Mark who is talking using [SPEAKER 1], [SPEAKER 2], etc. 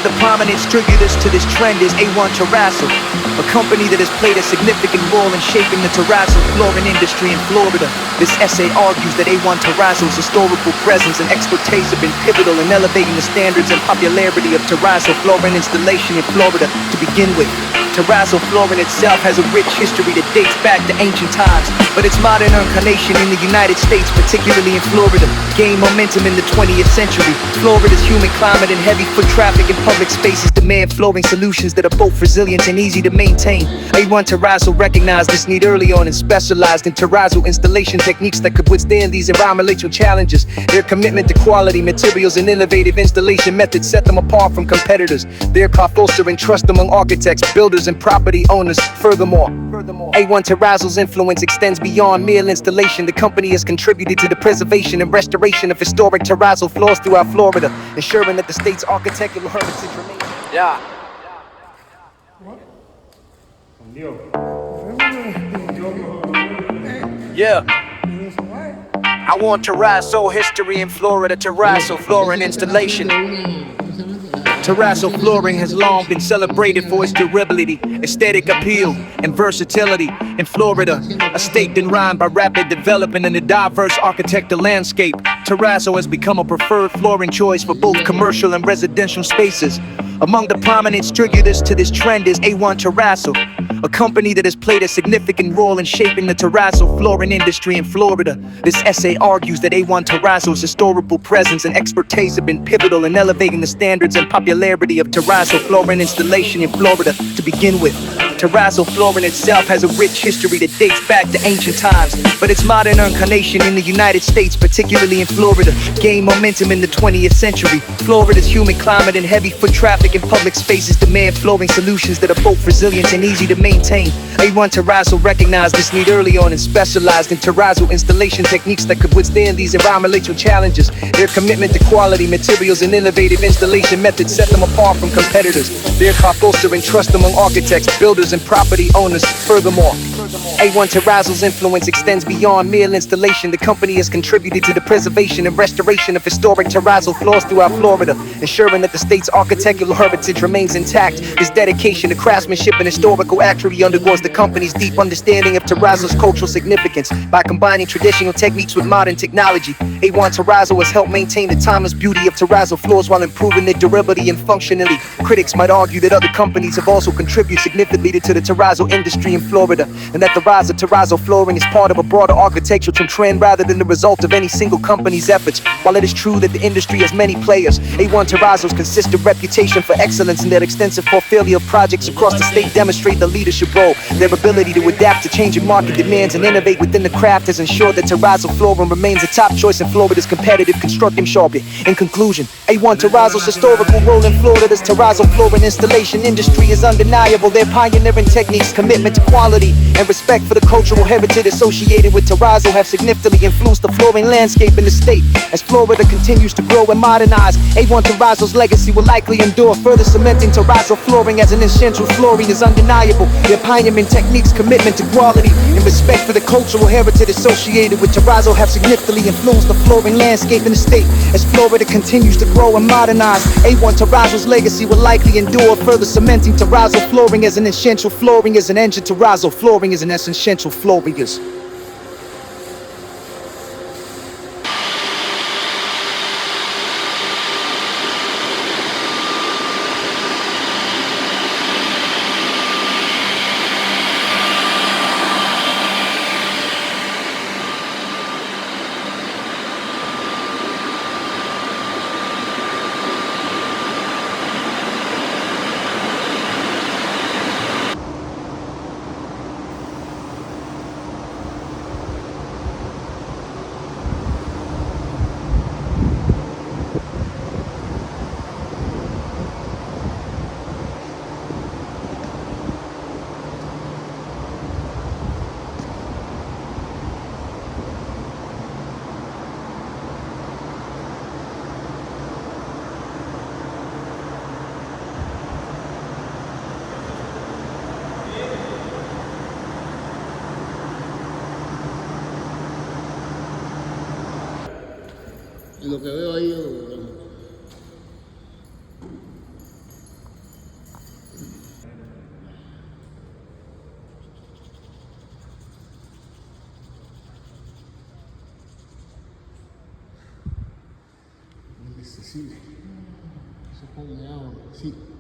[SPEAKER 1] The prominent distributors to this trend is A1 Terrazzo, a company that has played a significant role in shaping the terrazzo flooring industry in Florida. This essay argues that A1 Terrazzo's historical presence and expertise have been pivotal in elevating the standards and popularity of terrazzo flooring installation in Florida. To begin with, terrazzo flooring itself has a rich history that dates back to ancient times, but its modern incarnation in the United States, particularly in Florida, gained momentum in the 20th century. Florida's humid climate and heavy foot traffic in public spaces demand flooring solutions that are both resilient and easy to maintain. A1 Terrazzo recognized this need early on and specialized in terrazzo installation techniques that could withstand these environmental challenges. Their commitment to quality materials and innovative installation methods set them apart from competitors, thereby fostering trust among architects, builders, and property owners. Furthermore, A1 Terrazzo's influence extends beyond mere installation. The company has contributed to the preservation and restoration of historic terrazzo floors throughout Florida, ensuring that the state's architectural heritage remains. I want terrazzo history in Florida, terrazzo flooring installation. Terrazzo flooring has long been celebrated for its durability, aesthetic appeal, and versatility. In Florida, a state enriched by rapid development and a diverse architectural landscape, terrazzo has become a preferred flooring choice for both commercial and residential spaces. Among the prominent distributors to this trend is A1 Terrazzo, a company that has played a significant role in shaping the terrazzo flooring industry in Florida. This essay argues that A1 Terrazzo's historical presence and expertise have been pivotal in elevating the standards and popularity of terrazzo flooring installation in Florida. To begin with, terrazzo flooring itself has a rich history that dates back to ancient times, but its modern incarnation in the United States, particularly in Florida, gained momentum in the 20th century. Florida's humid climate and heavy foot traffic in public spaces demand flooring solutions that are both resilient and easy to maintain. A1 Terrazzo recognized this need early on and specialized in terrazzo installation techniques that could withstand these environmental challenges. Their commitment to quality materials and innovative installation methods set them apart from competitors, thereby fostering trust among architects, builders, and property owners. Furthermore, A1 Terrazzo's influence extends beyond mere installation. The company has contributed to the preservation and restoration of historic terrazzo floors throughout Florida, ensuring that the state's architectural heritage remains intact. This dedication to craftsmanship and historical accuracy underscores the company's deep understanding of terrazzo's cultural significance. By combining traditional techniques with modern technology, A1 Terrazzo has helped maintain the timeless beauty of terrazzo floors while improving their durability and functionality. Critics might argue that other companies have also contributed significantly to the terrazzo industry in Florida, and that the rise of terrazzo flooring is part of a broader architectural trend rather than the result of any single company's efforts. While it is true that the industry has many players, A1 Terrazzo's consistent reputation for excellence and their extensive portfolio of projects across the state demonstrate their leadership role. Their ability to adapt to changing market demands and innovate within the craft has ensured that terrazzo flooring remains a top choice in Florida's competitive construction market. In conclusion, A1 Terrazzo's historical role in Florida's terrazzo flooring installation industry is undeniable. Their pioneering techniques, commitment to quality, and respect for the cultural heritage associated with terrazzo have significantly influenced the flooring landscape in the state. As Florida continues to grow and modernize, A1 Terrazzo's legacy will likely endure, further cementing terrazzo flooring as an essential. Flooring is undeniable. Their pioneering techniques, commitment to quality, and respect for the cultural heritage associated with terrazzo have significantly influenced the flooring landscape in the state. As Florida continues to grow and modernize, A1 Terrazzo's legacy will likely endure, further cementing terrazzo flooring as an essential. Flooring is an engine, terrazzo flooring is an essential. Flooring is.
[SPEAKER 2] Lo que veo ahí, Sì, si può sì.